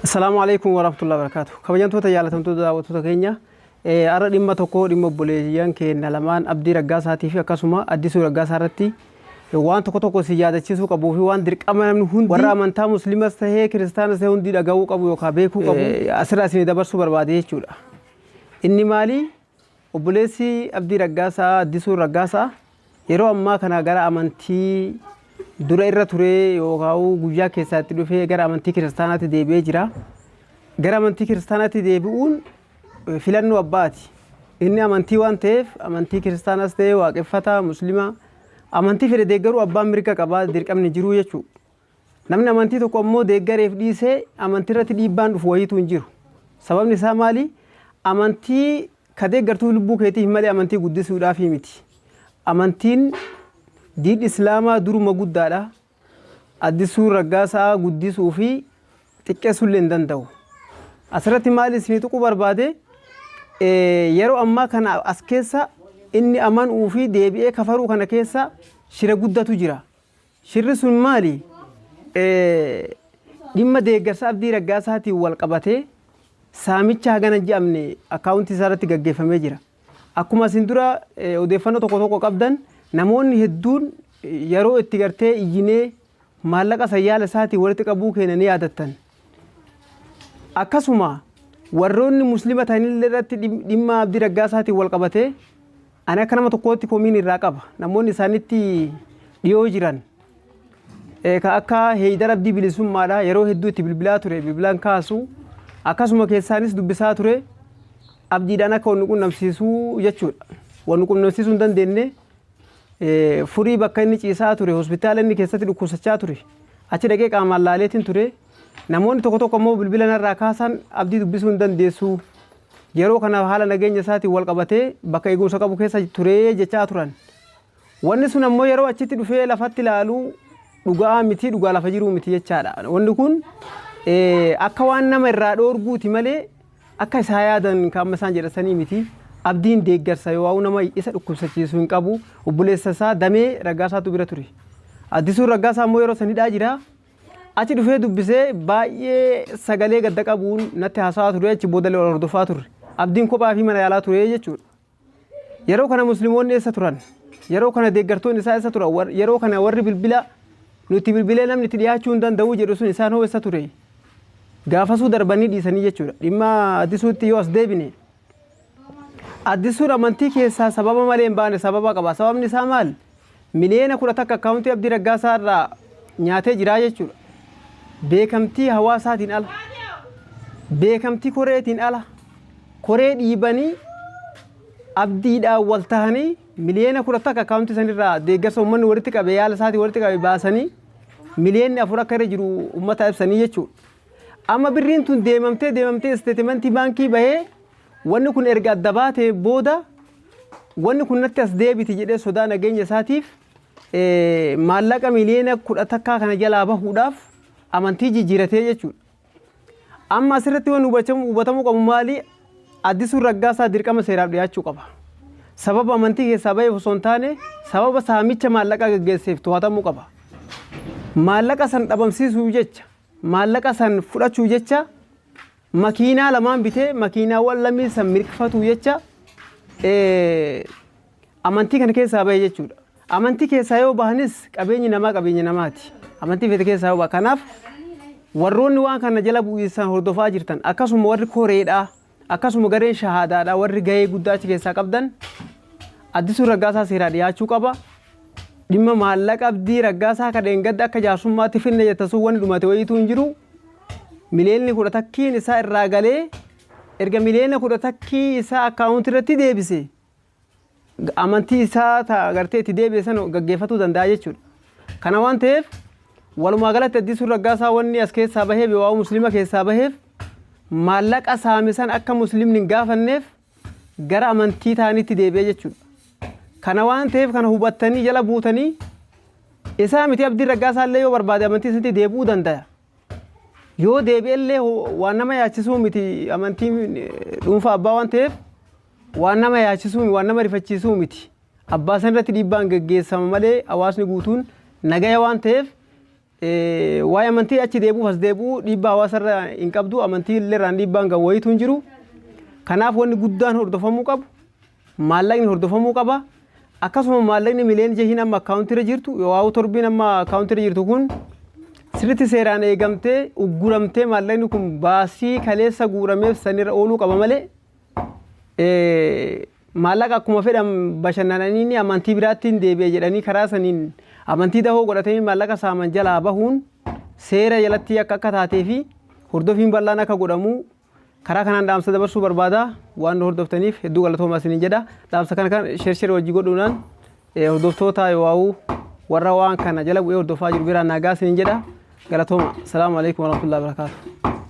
Assalamu alaikum warahmatullahi wabarakatuh. Kabajamtoota jaalatamtoota daawwattoota keenya arra dhimma tokko dhimma obboleeyyan keenya lamaan Abdii Raggaasaatii fi akkasuma Addisuu Raggaasaa irratti waan tokko si yaadachiisuu qabuu fi waan dirqama namni hundi warra amantaa musliimas tahee kiristaanas tahee hundi dhagahuu qabu yookaan beekuu qabu asirraa isin dabarsuu barbaade jechuudha. Inni maali? Obboleessi Abdii Raggaasaa Addisuu Raggaasaa yeroo ammaa kana gara amantii dura irra ture yookaan guyyaa keessatti dhufee gara amantii kiristaanaatti deebi'ee jira. Gara amantii kiristaanaatti deebi'uun filannoo abbaati. Inni amantii waan ta'eef amantii kiristaanas ta'ee waaqeffata muslima amantii fedhe deeggaruu abbaan mirga qaba dirqamni jiru jechuudha. Namni amantii tokko ammoo deeggareef dhiisee amantii irratti dhiibbaan dhufu wayiitu hin jiru. Sababni isaa maali? Amantii ka deeggartuu lubbuu keetiif malee amantii guddisuudhaaf miti. Amantiin diin islaamaa duruma guddaadha. Addisuu Raggaasaa guddisuu fi xiqqeessuu illee hin danda'u. Asirratti maali isin tuquu barbaade yeroo ammaa kana as keessa inni amanuu fi deebi'ee kafaruu kana keessa shira guddatu jira. Shirri sun maali? Dhimma deeggarsa Abdii Raggaasaatiin wal qabatee saamicha hagana jedhamne akkaawuntii isaa irratti gaggeeffamee jira. Akkuma isin dura odeeffannoo tokko qabdan namoonni hedduun yeroo itti gartee iyyinee maallaqa sayyaala isaatii walitti qabuu keenya ni yaadattan. Akkasuma warroonni muslima ta'anillee irratti dhimma Abdii Raggaasaatiin wal qabatee ani akka nama tokkootti komiin irraa qaba. Namoonni isaanitti dhiyoo jiran akka Heydar Abdii Bilisummaadha yeroo hedduu itti bilbilaa ture bilbilaan kaasu akkasuma keessaanis dubbisaa ture abdiidhaan akka wanni qunnamsiisuu jechuudha. Wanni qunnamsiisuu hin dandeenye furii bakka inni ciisaa ture hospitaala inni keessatti dhukkubsachaa ture achi dhaqee qaamaan laaleetiin ture namoonni tokko ammoo bilbila narraa kaasan abdii dubbisuu hin dandeessu yeroo kana haala nageenya isaatiin wal qabatee bakka eegumsa qabu keessa ture jechaa turan. Wanni sun ammoo yeroo achitti dhufee lafatti ilaaluu dhugaa miti dhugaa lafa jiruu miti jechaadha. Wanni kun akka waan nama irraa dhoorguuti malee akka isaa yaadan kaama isaan jedhasanii miti. Abdiin deeggarsa yoo nama isa dhukkubsachiisuu hin qabu obboleessa isaa damee Raggaasaatu bira ture. Addisuu Raggaasaa ammoo yeroo sanidhaa jira. Achi dhufee dubbisee baay'ee sagalee gadda qabuun natti haasawaa ture achi booda hordofaa ture. Abdiin kophaa fi mana yaalaa ture jechuudha. Yeroo kana musliimoonni eessa turan? Yeroo kana deeggartoonni isaa eessa turan? Yeroo kana warri bilbila nuti bilbilee namni itti dhiyaachuu hin danda'u jedhu sun isaan hoo eessa ture? Gaafasuu darbanii dhiisanii jechuudha. Dhimma Addisuutti yoo as deebine Addisuun amantii keessaa sababa malee hin baane sababa qaba. Sababni isaa maal? Miliyoona 10 akkaawuntii Abdii Raggaasaa irraa nyaatee jira jechuudha. Beekamtii hawaasaatiin ala. Beekamtii koreetiin ala. Koree dhiibanii abdiidhaan wal tahanii miliyoona 10 akkaawuntii sanirraa deeggarsa uummanni walitti qabe yaala isaatii walitti qabe baasanii miliyoonni 4 akka irra jiru uummata ibsanii jechuudha. Amma birriin tun deemamtee isteetimentii baankii bahee wanni kun erga adda baatee booda wanni kun natti as deebiti jedhee sodaa nageenya isaatiif maallaqa miliyoona 10 kana jalaa bahuudhaaf amantii jijjiiratee jechuudha. Amma asirratti wanni hubatamuu qabu maali? Addisuu Raggaasaa dirqama seeraaf dhiyaachuu qaba. Sababa amantii keessaa bahee osoo hin taane sababa saamicha maallaqa gaggeesseef to'atamuu qaba. Maallaqa san dhabamsiisuu jecha maallaqa san fudhachuu jecha makiinaa lamaan bitee makiinaawwan lamii san mirkifatu jecha amantii kana keessaa bahee jechuudha. Amantii keessaa yoo bahanis qabeenyi namaa qabeenya namaati. Amantii fedhe keessaa yoo baha. Kanaaf warroonni waan kana jala bu'iinsan hordofaa jirtan akkasuma warri koreedhaa akkasuma gareen shahaadaadhaa warri gahee guddaa achi keessaa qabdan Addisuu Raggaasaa seeraa dhiyaachuu qaba. Dhimma maallaqa Abdii Raggaasaa kadheen gadda akka jaarsummaatti finne jettasuu wanni dhumate wayiitu hin jiru. Miliyoonni 10 isaa irraa galee erga miliyoona 10 isaa akkaawuntii irratti deebise amantii isaa agartee itti deebise sana gaggeeffatuu danda'a jechuudha. Kana waan ta'eef walumaa galatti Addisuu Raggaasaa wanni as keessaa bahee waa muslima keessaa baheef maallaqa saamisan akka muslimni hin gaafanneef gara amantii ta'anitti deebi'ee jechuudha. Kana waan ta'eef kana hubattanii jala buutanii isaa miti Abdii Raggaasaa illee yoo barbaade amantii isaatti deebi'uu danda'a. Yoo deebi'ellee waan nama yaachisuu miti amantiin dhuunfaa abbaa waan ta'eef waan nama yaachisuu waan nama rifachiisuu miti. Abbaa san irratti dhiibbaan gaggeessama malee hawaasni guutuun nagaya waan ta'eef waa'ee amantii achi deebi'uuf as deebi'u dhiibbaa hawaasarra hin qabdu amantii illee dhiibbaan gawwayitu hin jiru. Kanaaf wanni guddaan hordofamuu qabu maallaqni hordofamuu qaba. Akkasuma maallaqni miliyoona jahiin amma akkaawuntiirra jirtu yoo torbiin amma akkaawuntiirra jirtu kun sirriitti seeraan eegamtee ugguramtee maallaqni kun baasii kaleessa guurameef sanirra ooluu qaba malee maallaqa akkuma fedhan bashannananii amantii biraatti hin deebi'e jedhanii karaa saniin amantii dahoo godhatanii maallaqa saaman jalaa bahuun seera jalatti akka taatee fi hordofiin bal'aan akka godhamu karaa kanaan dhaamsa dabarsuu barbaada. Waan hordoftaniif hedduu galatoomaa isiniin jedha. Dhaamsa kana kan sheer wajji godhuudhaan hordoftoota yoo warra waan kana jala bu'ee hordofaa jiru biraan nagaa isiniin jedha. Galatooma. Assalaamu alaikum warahmatullahi wabarakatuh.